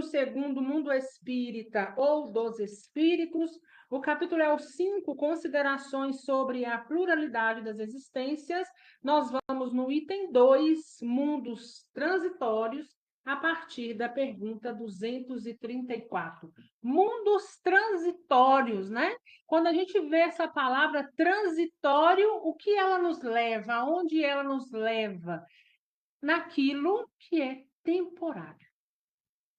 segundo mundo espírita ou dos espíritos. O capítulo é o 5, considerações sobre a pluralidade das existências. Nós vamos no item 2, mundos transitórios, a partir da pergunta 234. Mundos transitórios, né? Quando a gente vê essa palavra transitório, o que ela nos leva? Aonde ela nos leva? Naquilo que é temporário.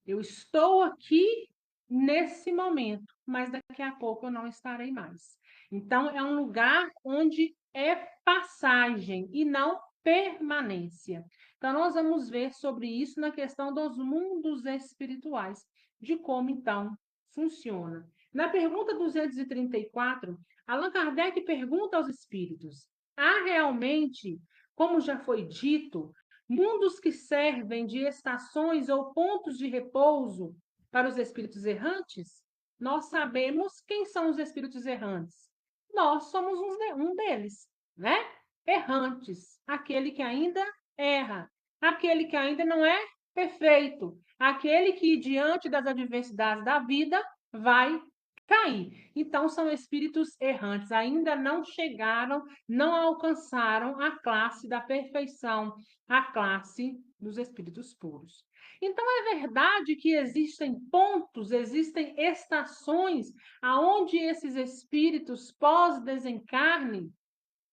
Eu estou aqui nesse momento, mas daqui a pouco eu não estarei mais. Então, é um lugar onde é passagem e não permanência. Então, nós vamos ver sobre isso na questão dos mundos espirituais, de como, então, funciona. Na pergunta 234, Allan Kardec pergunta aos espíritos: há realmente, como já foi dito, mundos que servem de estações ou pontos de repouso para os espíritos errantes? Nós sabemos quem são os espíritos errantes. Nós somos um deles, né? Errantes, aquele que ainda erra, aquele que ainda não é perfeito, aquele que, diante das adversidades da vida, vai cair. Então, são espíritos errantes, ainda não chegaram, não alcançaram a classe da perfeição, a classe dos espíritos puros. Então, é verdade que existem pontos, existem estações aonde esses espíritos pós-desencarne,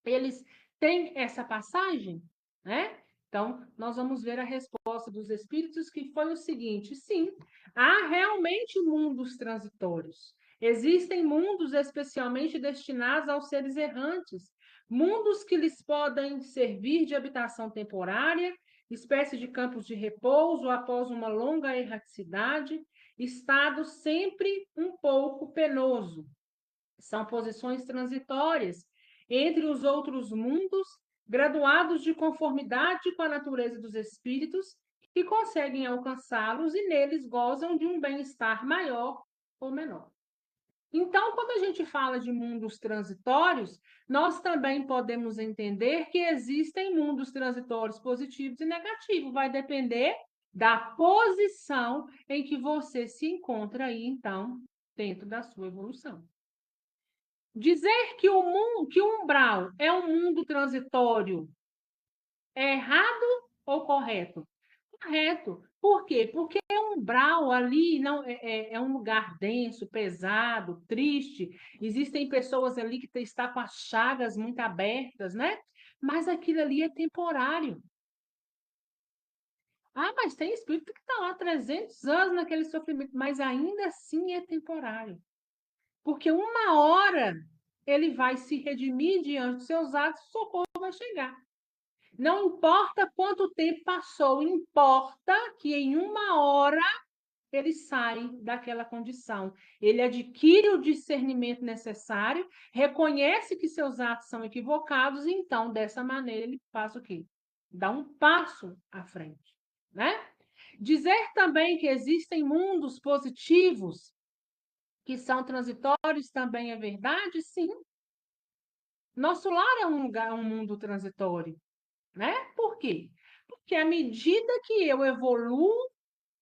eles têm essa passagem, né? Então, nós vamos ver a resposta dos espíritos, que foi o seguinte: sim, há realmente mundos transitórios. Existem mundos especialmente destinados aos seres errantes, mundos que lhes podem servir de habitação temporária, espécie de campos de repouso após uma longa erraticidade, estado sempre um pouco penoso. São posições transitórias entre os outros mundos, graduados de conformidade com a natureza dos espíritos, que conseguem alcançá-los e neles gozam de um bem-estar maior ou menor. Então, quando a gente fala de mundos transitórios, nós também podemos entender que existem mundos transitórios positivos e negativos. Vai depender da posição em que você se encontra aí, então, dentro da sua evolução. Dizer que o umbral é um mundo transitório é errado ou correto? Correto. Por quê? Porque o umbral ali não é um lugar denso, pesado, triste. Existem pessoas ali que estão com as chagas muito abertas, né? Mas aquilo ali é temporário. Ah, mas tem espírito que está lá 300 anos naquele sofrimento, mas ainda assim é temporário. Porque uma hora ele vai se redimir diante dos seus atos, o socorro vai chegar. Não importa quanto tempo passou, importa que em uma hora ele sai daquela condição. Ele adquire o discernimento necessário, reconhece que seus atos são equivocados, e então, dessa maneira, ele faz o quê? Dá um passo à frente, né? Dizer também que existem mundos positivos que são transitórios também é verdade? Sim. Nosso lar é um lugar, um mundo transitório, né? Por quê? Porque à medida que eu evoluo,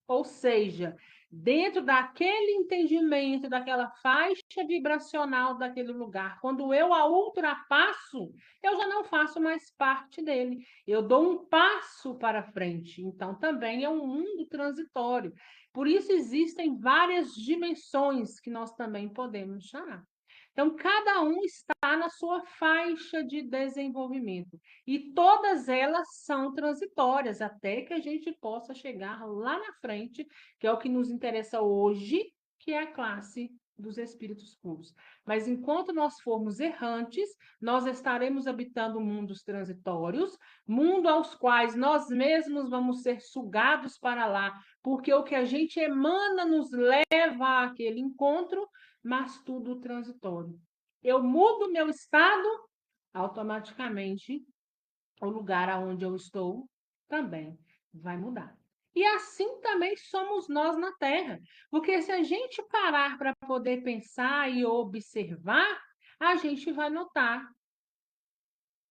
ou seja, dentro daquele entendimento, daquela faixa vibracional daquele lugar, quando eu a ultrapasso, eu já não faço mais parte dele. Eu dou um passo para frente. Então, também é um mundo transitório. Por isso, existem várias dimensões que nós também podemos chamar. Então, cada um está na sua faixa de desenvolvimento. E todas elas são transitórias, até que a gente possa chegar lá na frente, que é o que nos interessa hoje, que é a classe dos espíritos puros. Mas enquanto nós formos errantes, nós estaremos habitando mundos transitórios, mundo aos quais nós mesmos vamos ser sugados para lá, porque o que a gente emana nos leva àquele encontro, mas tudo transitório. Eu mudo meu estado, automaticamente o lugar aonde eu estou também vai mudar. E assim também somos nós na Terra. Porque se a gente parar para poder pensar e observar, a gente vai notar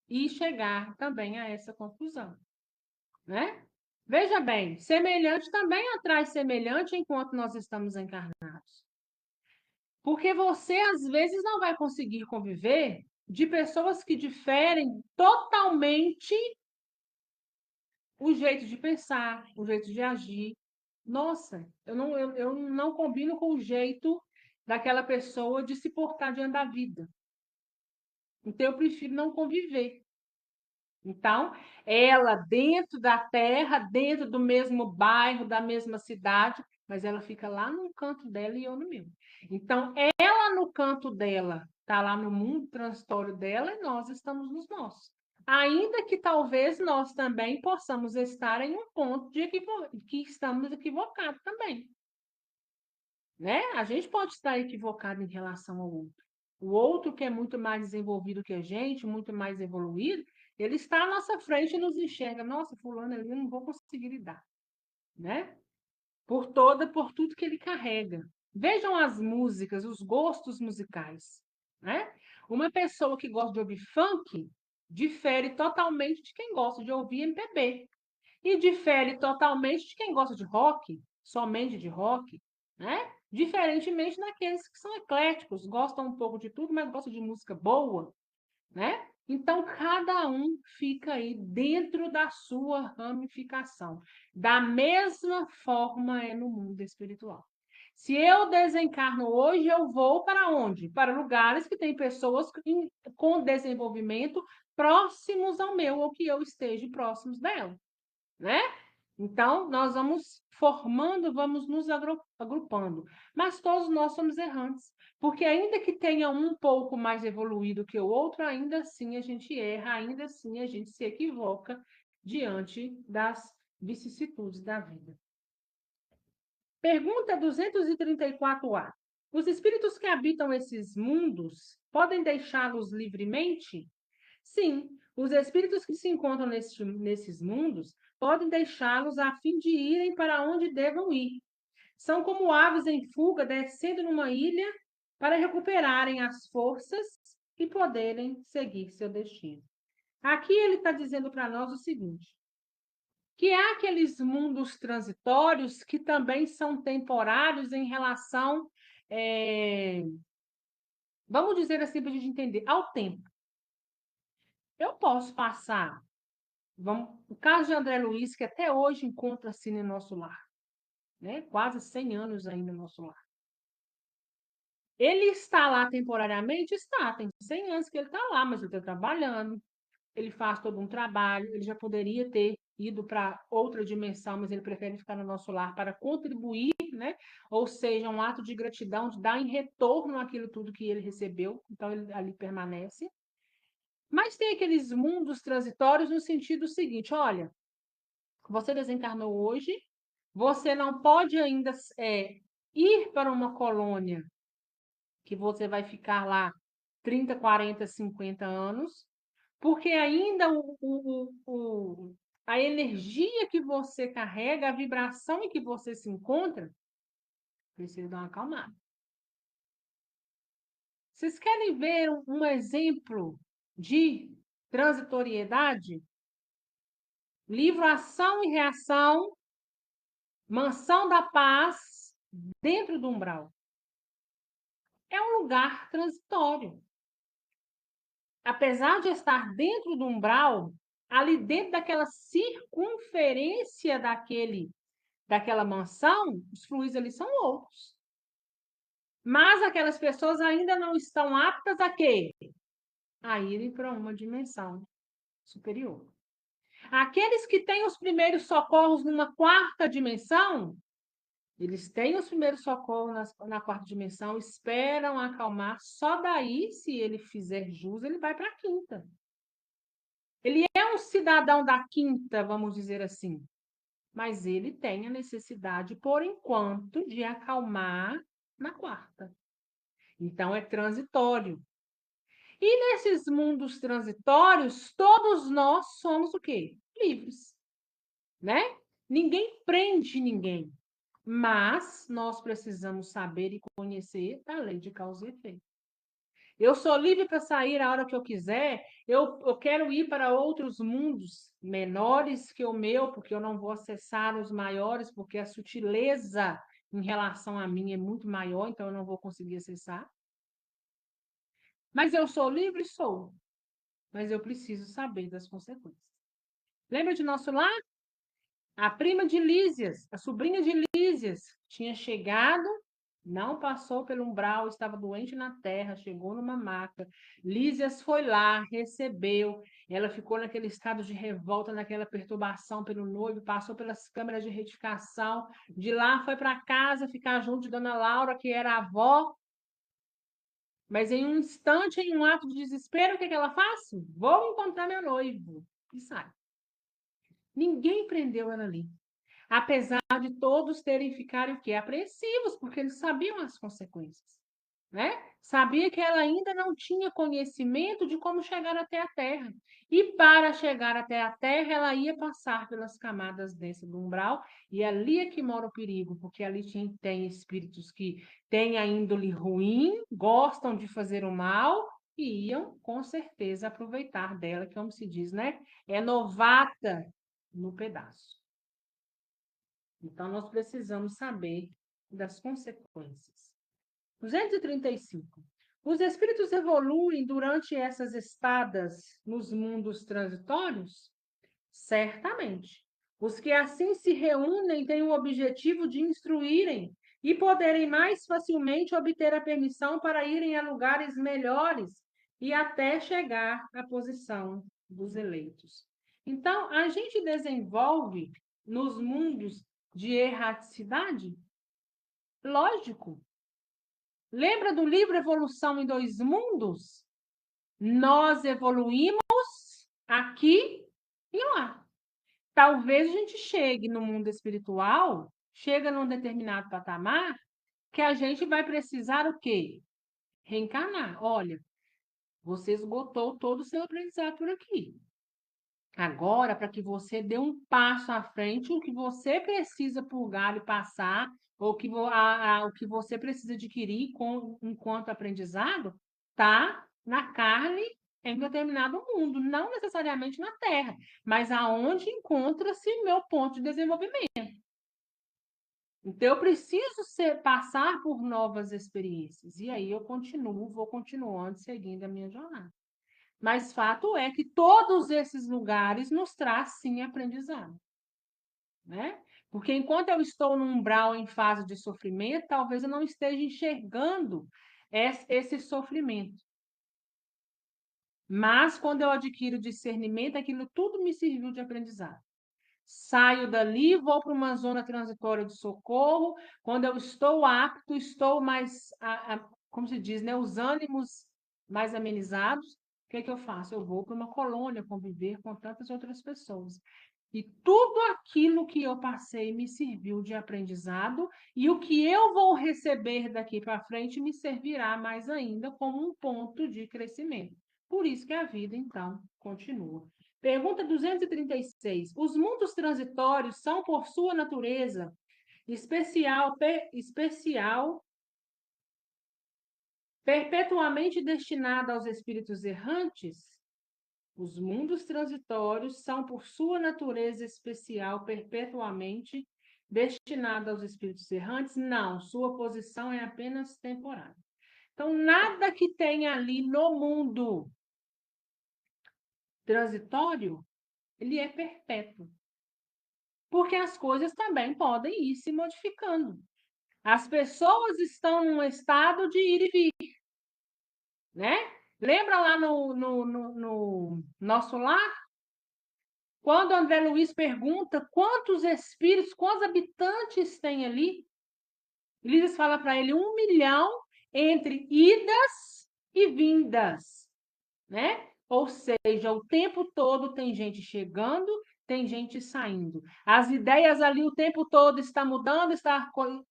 e chegar também a essa conclusão, né? Veja bem, semelhante também atrai semelhante enquanto nós estamos encarnados. Porque você, às vezes, não vai conseguir conviver de pessoas que diferem totalmente o jeito de pensar, o jeito de agir. Nossa, eu não combino com o jeito daquela pessoa de se portar diante da vida. Então, eu prefiro não conviver. Então, ela dentro da terra, dentro do mesmo bairro, da mesma cidade, mas ela fica lá no canto dela e eu no meu. Então, ela no canto dela, está lá no mundo transitório dela e nós estamos nos nossos. Ainda que talvez nós também possamos estar em um ponto de que estamos equivocados também. Né? A gente pode estar equivocado em relação ao outro. O outro que é muito mais desenvolvido que a gente, muito mais evoluído, ele está à nossa frente e nos enxerga. Nossa, fulano ali eu não vou conseguir lidar, né? Por tudo que ele carrega. Vejam as músicas, os gostos musicais, né? Uma pessoa que gosta de ouvir funk difere totalmente de quem gosta de ouvir MPB. E difere totalmente de quem gosta de rock, somente de rock, né? Diferentemente daqueles que são ecléticos, gostam um pouco de tudo, mas gostam de música boa, né? Então, cada um fica aí dentro da sua ramificação. Da mesma forma é no mundo espiritual. Se eu desencarno hoje, eu vou para onde? Para lugares que têm pessoas com desenvolvimento próximos ao meu, ou que eu esteja próximos dela, né? Então, nós vamos formando, vamos nos agrupando. Mas todos nós somos errantes. Porque ainda que tenha um pouco mais evoluído que o outro, ainda assim a gente erra, ainda assim a gente se equivoca diante das vicissitudes da vida. Pergunta 234A. Os espíritos que habitam esses mundos podem deixá-los livremente? Sim, os espíritos que se encontram nesses mundos podem deixá-los a fim de irem para onde devam ir. São como aves em fuga descendo numa ilha para recuperarem as forças e poderem seguir seu destino. Aqui ele está dizendo para nós o seguinte: que há aqueles mundos transitórios que também são temporários em relação, vamos dizer assim, para a gente entender, ao tempo. Eu posso passar. O caso de André Luiz, que até hoje encontra-se no nosso lar, né? Quase 100 anos ainda no nosso lar. Ele está lá temporariamente? Está, tem 100 anos que ele está lá, mas ele está trabalhando, ele faz todo um trabalho, ele já poderia ter ido para outra dimensão, mas ele prefere ficar no nosso lar para contribuir, né? Ou seja, um ato de gratidão, de dar em retorno aquilo tudo que ele recebeu, então ele ali permanece. Mas tem aqueles mundos transitórios no sentido seguinte: olha, você desencarnou hoje, você não pode ainda ir para uma colônia que você vai ficar lá 30, 40, 50 anos, porque ainda a energia que você carrega, a vibração em que você se encontra, precisa dar uma acalmada. Vocês querem ver um exemplo de transitoriedade? Livro Ação e Reação, Mansão da Paz, dentro do umbral. É um lugar transitório. Apesar de estar dentro do umbral, ali dentro daquela circunferência daquela mansão, os fluidos ali são outros. Mas aquelas pessoas ainda não estão aptas a quê? A irem para uma dimensão superior. Aqueles que têm os primeiros socorros numa quarta dimensão, eles têm os primeiros socorros na quarta dimensão, esperam acalmar, só daí, se ele fizer jus, ele vai para a quinta. Ele é um cidadão da quinta, vamos dizer assim, mas ele tem a necessidade, por enquanto, de acalmar na quarta. Então, é transitório. E nesses mundos transitórios, todos nós somos o quê? Livres, né? Ninguém prende ninguém. Mas nós precisamos saber e conhecer a lei de causa e efeito. Eu sou livre para sair a hora que eu quiser. Eu quero ir para outros mundos menores que o meu, porque eu não vou acessar os maiores, porque a sutileza em relação a mim é muito maior, então eu não vou conseguir acessar. Mas eu sou livre? Sou. Mas eu preciso saber das consequências. Lembra de nosso lar? A prima de Lísias, a sobrinha de Lísias, tinha chegado, não passou pelo umbral, estava doente na terra, chegou numa maca. Lísias foi lá, recebeu. Ela ficou naquele estado de revolta, naquela perturbação pelo noivo, passou pelas câmeras de retificação. De lá foi para casa ficar junto de Dona Laura, que era a avó. Mas em um instante, em um ato de desespero, o que ela faz? Vou encontrar meu noivo. E sai. Ninguém prendeu ela ali. Apesar de todos terem ficado o quê? Apreensivos, porque eles sabiam as consequências, né? Sabia que ela ainda não tinha conhecimento de como chegar até a Terra. E para chegar até a Terra, ela ia passar pelas camadas desse do umbral, e ali é que mora o perigo, porque ali tem espíritos que têm a índole ruim, gostam de fazer o mal, e iam, com certeza, aproveitar dela, que, como se diz, né? É novata no pedaço. Então, nós precisamos saber das consequências. 235. Os espíritos evoluem durante essas estadas nos mundos transitórios? Certamente. Os que assim se reúnem têm o objetivo de instruírem e poderem mais facilmente obter a permissão para irem a lugares melhores e até chegar à posição dos eleitos. Então, a gente desenvolve nos mundos de erraticidade? Lógico. Lembra do livro Evolução em Dois Mundos? Nós evoluímos aqui e lá. Talvez a gente chegue no mundo espiritual, chega num determinado patamar, que a gente vai precisar o quê? Reencarnar. Olha, você esgotou todo o seu aprendizado por aqui. Agora, para que você dê um passo à frente, o que você precisa purgar e passar, ou o que você precisa adquirir enquanto aprendizado, está na carne em determinado mundo, não necessariamente na Terra, mas aonde encontra-se meu ponto de desenvolvimento. Então, eu preciso passar por novas experiências. E aí eu vou continuando seguindo a minha jornada. Mas fato é que todos esses lugares nos traz sim aprendizado, né? Porque enquanto eu estou num umbral em fase de sofrimento, talvez eu não esteja enxergando esse sofrimento. Mas quando eu adquiro discernimento, aquilo tudo me serviu de aprendizado. Saio dali, vou para uma zona transitória de socorro. Quando eu estou apto, estou mais, como se diz, né? Os ânimos mais amenizados. O que é que eu faço? Eu vou para uma colônia conviver com tantas outras pessoas. E tudo aquilo que eu passei me serviu de aprendizado, e o que eu vou receber daqui para frente me servirá mais ainda como um ponto de crescimento. Por isso que a vida, então, continua. Pergunta 236. Os mundos transitórios são, por sua natureza, especial, perpetuamente destinados aos espíritos errantes? Os mundos transitórios são, por sua natureza especial, perpetuamente destinados aos espíritos errantes? Não, sua posição é apenas temporária. Então, nada que tenha ali no mundo transitório, ele é perpétuo. Porque as coisas também podem ir se modificando. As pessoas estão num estado de ir e vir, né? Lembra lá no nosso lar? Quando André Luiz pergunta quantos espíritos, quantos habitantes tem ali, Lídias fala para ele 1 milhão entre idas e vindas, né? Ou seja, o tempo todo tem gente chegando, tem gente saindo. As ideias ali o tempo todo estão mudando,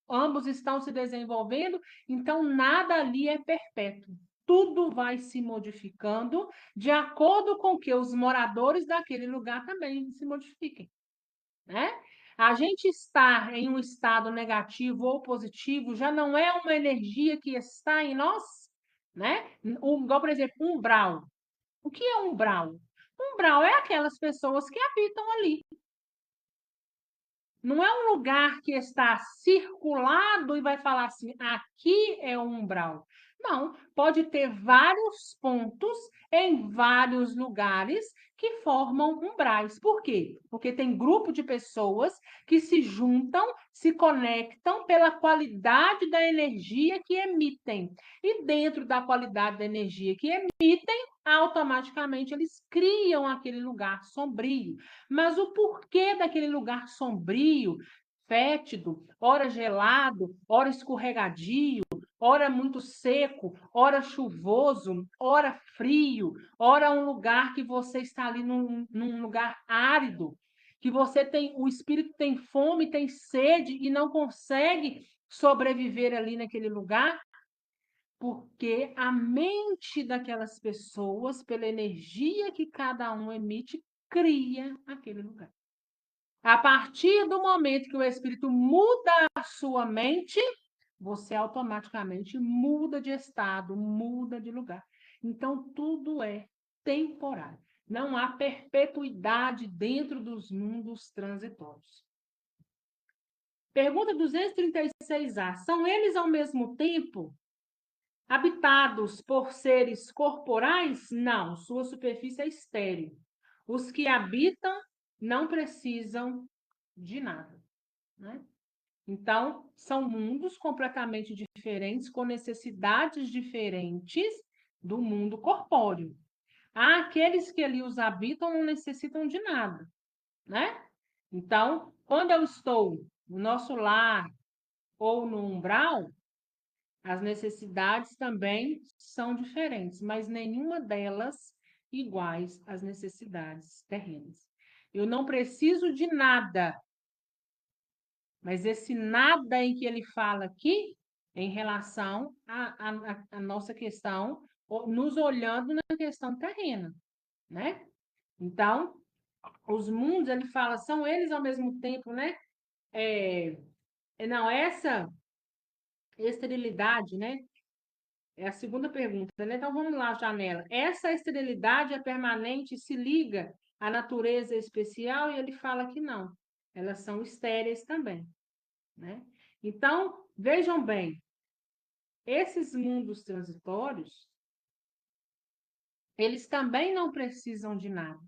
ambos estão se desenvolvendo, então nada ali é perpétuo. Tudo vai se modificando de acordo com que os moradores daquele lugar também se modifiquem, né? A gente estar em um estado negativo ou positivo já não é uma energia que está em nós, né? Igual, por exemplo, umbral. O que é umbral? Umbral é aquelas pessoas que habitam ali. Não é um lugar que está circulado e vai falar assim, aqui é um umbral. Não, pode ter vários pontos em vários lugares que formam umbrais. Por quê? Porque tem grupo de pessoas que se juntam, se conectam pela qualidade da energia que emitem. E dentro da qualidade da energia que emitem, automaticamente eles criam aquele lugar sombrio. Mas o porquê daquele lugar sombrio, fétido, ora gelado, ora escorregadio, ora muito seco, ora chuvoso, ora frio, ora um lugar que você está ali num lugar árido, que você tem, o espírito tem fome, tem sede e não consegue sobreviver ali naquele lugar, porque a mente daquelas pessoas, pela energia que cada um emite, cria aquele lugar. A partir do momento que o espírito muda a sua mente, você automaticamente muda de estado, muda de lugar. Então, tudo é temporário. Não há perpetuidade dentro dos mundos transitórios. Pergunta 236A. São eles, ao mesmo tempo, habitados por seres corporais? Não, sua superfície é estéril. Os que habitam não precisam de nada, né? Então, são mundos completamente diferentes, com necessidades diferentes do mundo corpóreo. Há aqueles que ali os habitam não necessitam de nada, né? Então, quando eu estou no nosso lar ou no umbral, as necessidades também são diferentes, mas nenhuma delas iguais às necessidades terrenas. Eu não preciso de nada, mas esse nada em que ele fala aqui, em relação à nossa questão, nos olhando na questão terrena, né? Então, os mundos, ele fala, são eles ao mesmo tempo, né? Não, essa esterilidade, né? É a segunda pergunta, né? Então vamos lá, Janela. Essa esterilidade é permanente e se liga à natureza especial? E ele fala que não. Elas são estéreis também, né? Então, vejam bem, esses mundos transitórios, eles também não precisam de nada.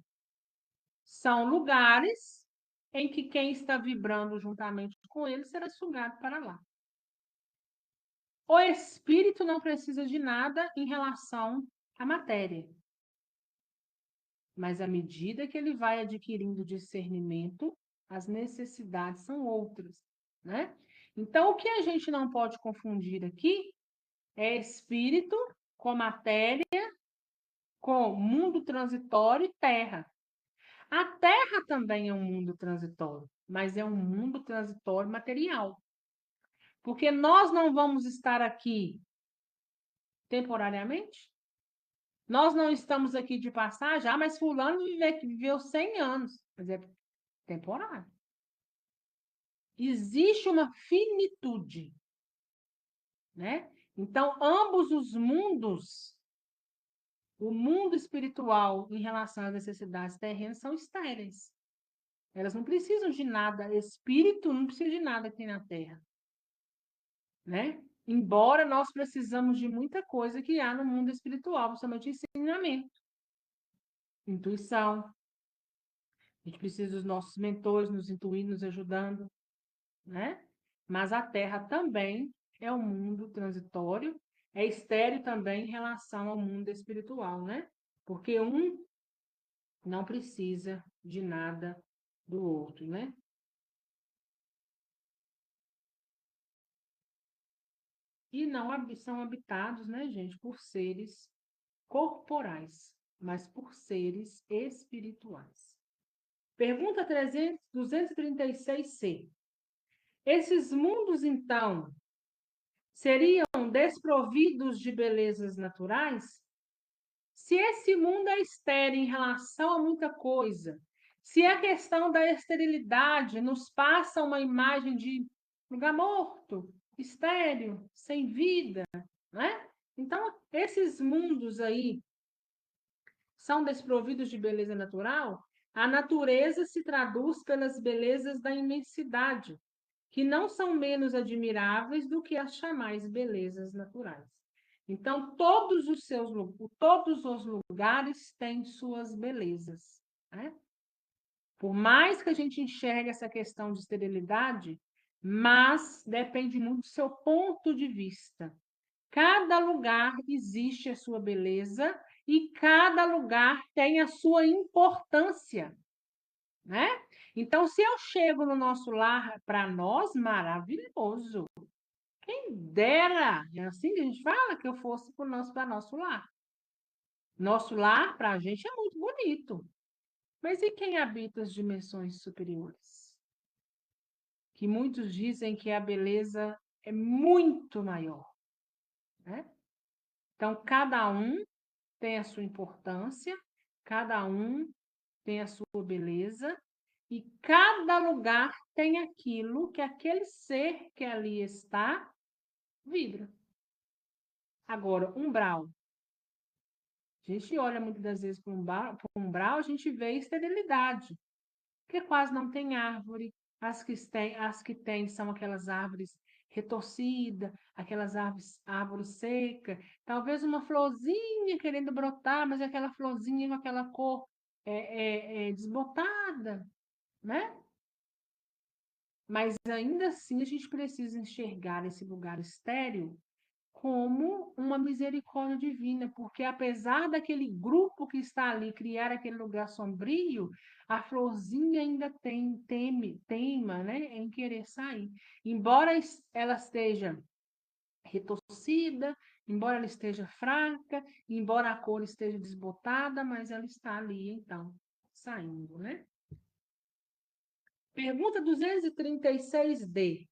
São lugares em que quem está vibrando juntamente com eles será sugado para lá. O espírito não precisa de nada em relação à matéria. Mas à medida que ele vai adquirindo discernimento, as necessidades são outras, né? Então, o que a gente não pode confundir aqui é espírito com matéria, com mundo transitório e terra. A terra também é um mundo transitório, mas é um mundo transitório material. Porque nós não vamos estar aqui temporariamente. Nós não estamos aqui de passagem, mas fulano viveu 100 anos, mas é temporário. Existe uma finitude, né? Então, ambos os mundos, o mundo espiritual em relação às necessidades terrenas, são estéreis. Elas não precisam de nada, espírito não precisa de nada aqui na Terra, né? Embora nós precisamos de muita coisa que há no mundo espiritual, principalmente ensinamento, intuição. A gente precisa dos nossos mentores nos intuindo, nos ajudando, né? Mas a Terra também é um mundo transitório, é estéril também em relação ao mundo espiritual, né? Porque um não precisa de nada do outro, né? E não são habitados, né, gente, por seres corporais, mas por seres espirituais. Pergunta 236C. Esses mundos, então, seriam desprovidos de belezas naturais? Se esse mundo é estéril em relação a muita coisa, se a questão da esterilidade nos passa uma imagem de lugar morto, estéril, sem vida, né? Então, esses mundos aí são desprovidos de beleza natural. A natureza se traduz pelas belezas da imensidade, que não são menos admiráveis do que as chamais belezas naturais. Então, todos os lugares têm suas belezas, né? Por mais que a gente enxergue essa questão de esterilidade, mas depende muito do seu ponto de vista. Cada lugar existe a sua beleza e cada lugar tem a sua importância, né? Então, se eu chego no nosso lar, para nós, maravilhoso. Quem dera, é assim que a gente fala, que eu fosse para nosso lar. Nosso lar, para a gente, é muito bonito. Mas e quem habita as dimensões superiores? Que muitos dizem que a beleza é muito maior, né? Então, cada um tem a sua importância, cada um tem a sua beleza, e cada lugar tem aquilo que aquele ser que ali está vibra. Agora, umbral. A gente olha muitas das vezes para um umbral, a gente vê esterilidade, porque quase não tem árvore. As que tem são aquelas árvores retorcidas, aquelas árvores secas, talvez uma florzinha querendo brotar, mas é aquela florzinha com aquela cor desbotada, né? Mas ainda assim a gente precisa enxergar esse lugar estéril como uma misericórdia divina, porque apesar daquele grupo que está ali criar aquele lugar sombrio, a florzinha ainda teima, né, em querer sair. Embora ela esteja retorcida, embora ela esteja fraca, embora a cor esteja desbotada, mas ela está ali, então, saindo, né? Pergunta 236D.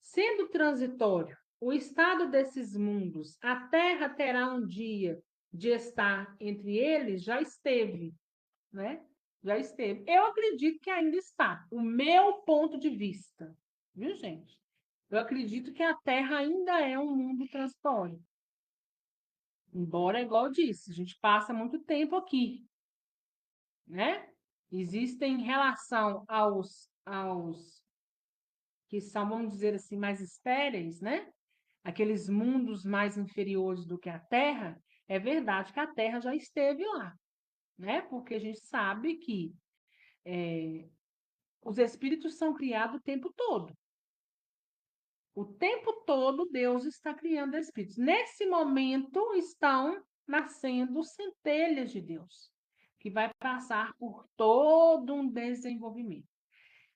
Sendo transitório o estado desses mundos, a Terra terá um dia de estar entre eles? Já esteve, né? Já esteve. Eu acredito que ainda está. O meu ponto de vista, viu, gente? Eu acredito que a Terra ainda é um mundo transitório. Embora, igual eu disse, a gente passa muito tempo aqui, né? Existem em relação aos que são, vamos dizer assim, mais estéreis, né? Aqueles mundos mais inferiores do que a Terra, é verdade que a Terra já esteve lá, né? Porque a gente sabe que os espíritos são criados o tempo todo. O tempo todo Deus está criando espíritos. Nesse momento estão nascendo centelhas de Deus, que vai passar por todo um desenvolvimento.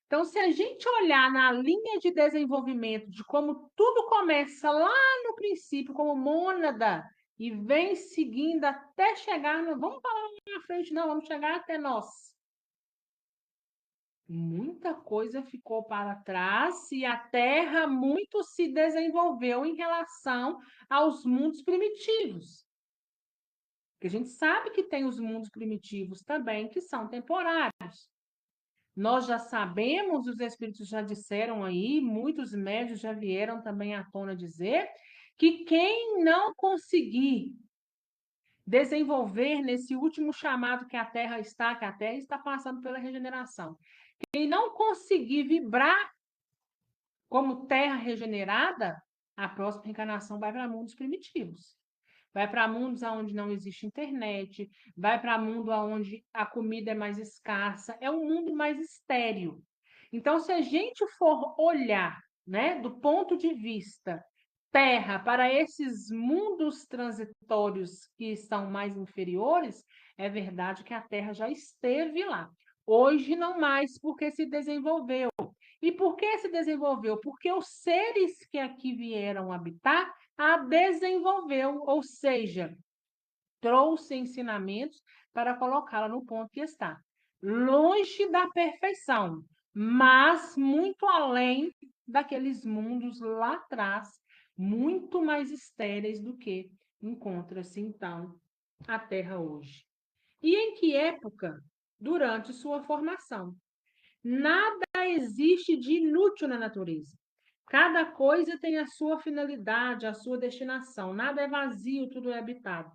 Então, se a gente olhar na linha de desenvolvimento de como tudo começa lá no princípio, como mônada, e vem seguindo até chegar, não vamos falar lá na frente, não, vamos chegar até nós. Muita coisa ficou para trás e a Terra muito se desenvolveu em relação aos mundos primitivos. Porque a gente sabe que tem os mundos primitivos também, que são temporários. Nós já sabemos, os espíritos já disseram aí, muitos médios já vieram também à tona dizer, que quem não conseguir desenvolver nesse último chamado que a Terra está passando pela regeneração, quem não conseguir vibrar como terra regenerada, a próxima reencarnação vai para mundos primitivos. Vai para mundos onde não existe internet, vai para mundo onde a comida é mais escassa, é um mundo mais estéril. Então, se a gente for olhar, né, do ponto de vista Terra para esses mundos transitórios que são mais inferiores, é verdade que a Terra já esteve lá. Hoje não mais, porque se desenvolveu. E por que se desenvolveu? Porque os seres que aqui vieram habitar a desenvolveu, ou seja, trouxe ensinamentos para colocá-la no ponto que está. Longe da perfeição, mas muito além daqueles mundos lá atrás, muito mais estéreis do que encontra-se, então, a Terra hoje. E em que época? Durante sua formação. Nada existe de inútil na natureza. Cada coisa tem a sua finalidade, a sua destinação. Nada é vazio, tudo é habitado.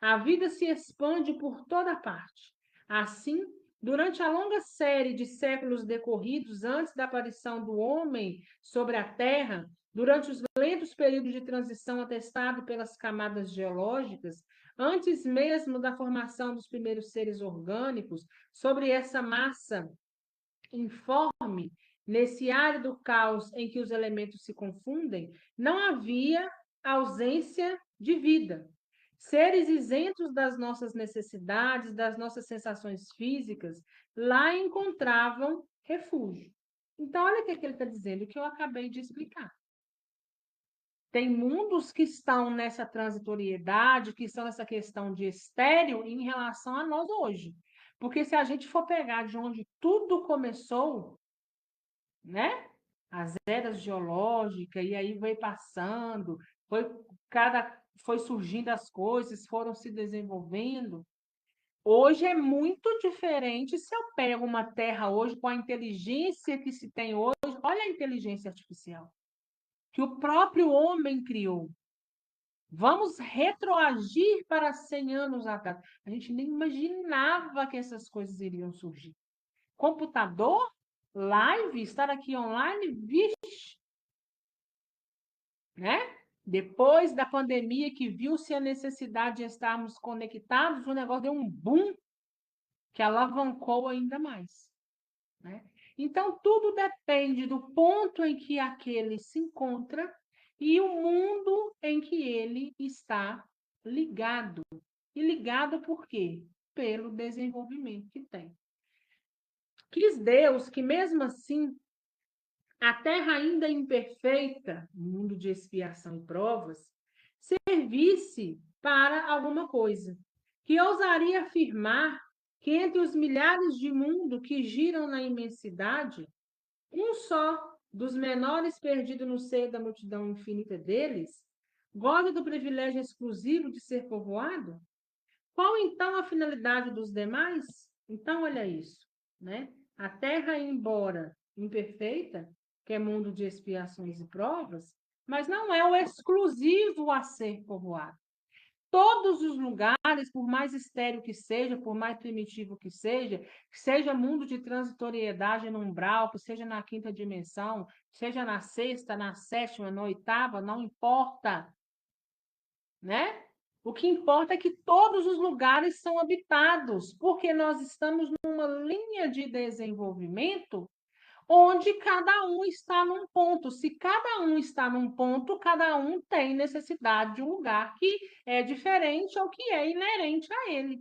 A vida se expande por toda parte. Assim, durante a longa série de séculos decorridos antes da aparição do homem sobre a Terra, durante os lentos períodos de transição atestado pelas camadas geológicas, antes mesmo da formação dos primeiros seres orgânicos, sobre essa massa informe, nesse árido caos em que os elementos se confundem, não havia ausência de vida. Seres isentos das nossas necessidades, das nossas sensações físicas, lá encontravam refúgio. Então, olha o que ele está dizendo, o que eu acabei de explicar. Tem mundos que estão nessa transitoriedade, que estão nessa questão de estéreo em relação a nós hoje. Porque se a gente for pegar de onde tudo começou, né? As eras geológicas, e aí foi passando, foi surgindo as coisas, foram se desenvolvendo. Hoje é muito diferente se eu pego uma terra hoje com a inteligência que se tem hoje, olha a inteligência artificial que o próprio homem criou. Vamos retroagir para 100 anos atrás. A gente nem imaginava que essas coisas iriam surgir. Computador, live, estar aqui online, vixe, né? Depois da pandemia que viu-se a necessidade de estarmos conectados, o negócio deu um boom que alavancou ainda mais, né? Então, tudo depende do ponto em que aquele se encontra e o mundo em que ele está ligado. E ligado por quê? Pelo desenvolvimento que tem. Quis Deus que, mesmo assim, a terra ainda imperfeita, mundo de expiação e provas, servisse para alguma coisa, que ousaria afirmar que entre os milhares de mundos que giram na imensidade, um só dos menores perdido no seio da multidão infinita deles, goza do privilégio exclusivo de ser povoado? Qual então a finalidade dos demais? Então, olha isso, né? A terra, embora imperfeita, que é mundo de expiações e provas, mas não é o exclusivo a ser povoado. Todos os lugares, por mais estéril que seja, por mais primitivo que seja mundo de transitoriedade no umbral, que seja na quinta dimensão, seja na sexta, na sétima, na oitava, não importa, né? O que importa é que todos os lugares são habitados, porque nós estamos numa linha de desenvolvimento onde cada um está num ponto. Se cada um está num ponto, cada um tem necessidade de um lugar que é diferente ou que é inerente a ele.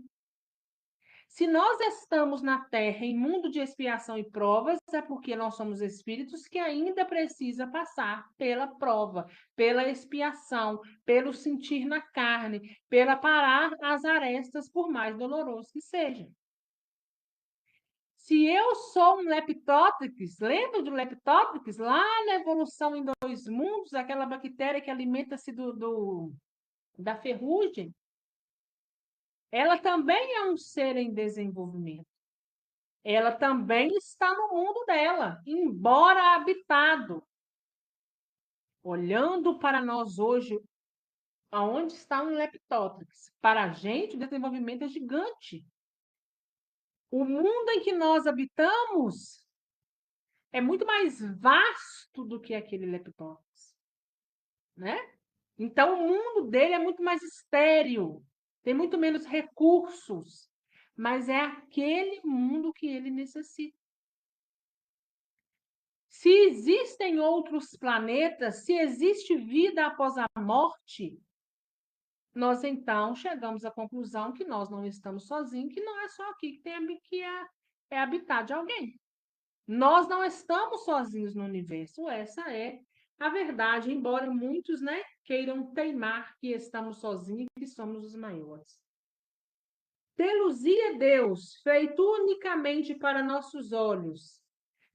Se nós estamos na Terra em mundo de expiação e provas, é porque nós somos espíritos que ainda precisa passar pela prova, pela expiação, pelo sentir na carne, pela parar as arestas, por mais doloroso que seja. Se eu sou um leptótrix, lembra do leptótrix? Lá na evolução em dois mundos, aquela bactéria que alimenta-se da ferrugem, ela também é um ser em desenvolvimento. Ela também está no mundo dela, embora habitado. Olhando para nós hoje, aonde está um leptótrix? Para a gente, o desenvolvimento é gigante. O mundo em que nós habitamos é muito mais vasto do que aquele leptótrix, né? Então, o mundo dele é muito mais estéril, tem muito menos recursos, mas é aquele mundo que ele necessita. Se existem outros planetas, se existe vida após a morte, nós então chegamos à conclusão que nós não estamos sozinhos, que não é só aqui que tem que é habitar de alguém. Nós não estamos sozinhos no universo, essa é a verdade, embora muitos, né, queiram teimar que estamos sozinhos e que somos os maiores. Ter-los-ia Deus, feito unicamente para nossos olhos,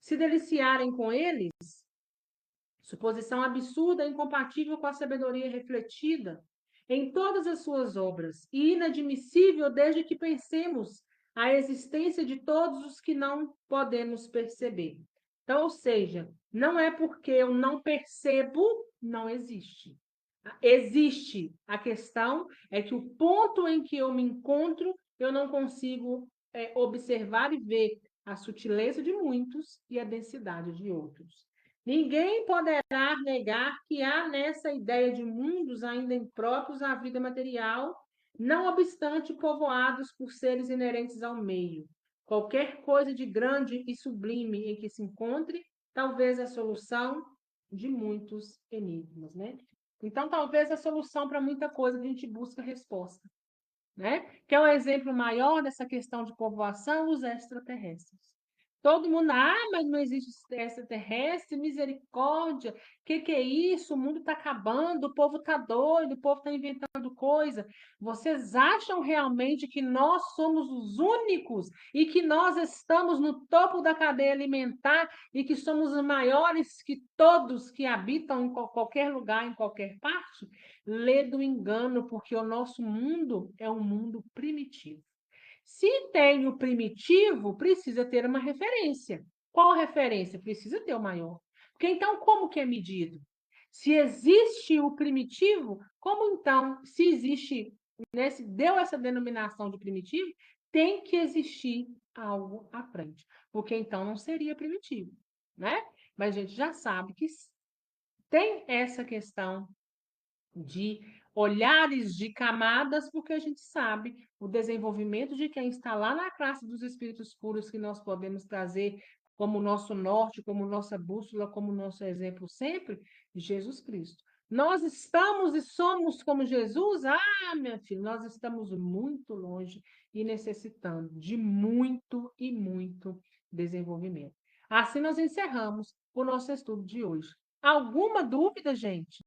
se deliciarem com eles, suposição absurda e incompatível com a sabedoria refletida em todas as suas obras, e inadmissível desde que pensemos a existência de todos os que não podemos perceber. Então, ou seja, Não é porque eu não percebo, não existe. Existe. A questão é que o ponto em que eu me encontro, eu não consigo observar e ver a sutileza de muitos e a densidade de outros. Ninguém poderá negar que há nessa ideia de mundos ainda impróprios à vida material, não obstante povoados por seres inerentes ao meio. Qualquer coisa de grande e sublime em que se encontre, talvez a solução de muitos enigmas, né? Então, talvez a solução para muita coisa a gente busca resposta, né? Que é um exemplo maior dessa questão de povoação, os extraterrestres. Todo mundo, mas não existe extraterrestre, misericórdia, o que é isso? O mundo está acabando, o povo está doido, o povo está inventando coisa. Vocês acham realmente que nós somos os únicos e que nós estamos no topo da cadeia alimentar e que somos os maiores que todos que habitam em qualquer lugar, em qualquer parte? Lê do engano, porque o nosso mundo é um mundo primitivo. Se tem o primitivo, precisa ter uma referência. Qual referência? Precisa ter o maior. Porque então, como que é medido? Se existe o primitivo, como então, se existe, né, se deu essa denominação de primitivo, tem que existir algo à frente. Porque então não seria primitivo, né? Mas a gente já sabe que tem essa questão de olhares de camadas, porque a gente sabe o desenvolvimento de quem está lá na classe dos espíritos puros que nós podemos trazer como nosso norte, como nossa bússola, como nosso exemplo sempre, Jesus Cristo. Nós estamos e somos como Jesus? Ah, minha filha, nós estamos muito longe e necessitando de muito e muito desenvolvimento. Assim nós encerramos o nosso estudo de hoje. Alguma dúvida, gente?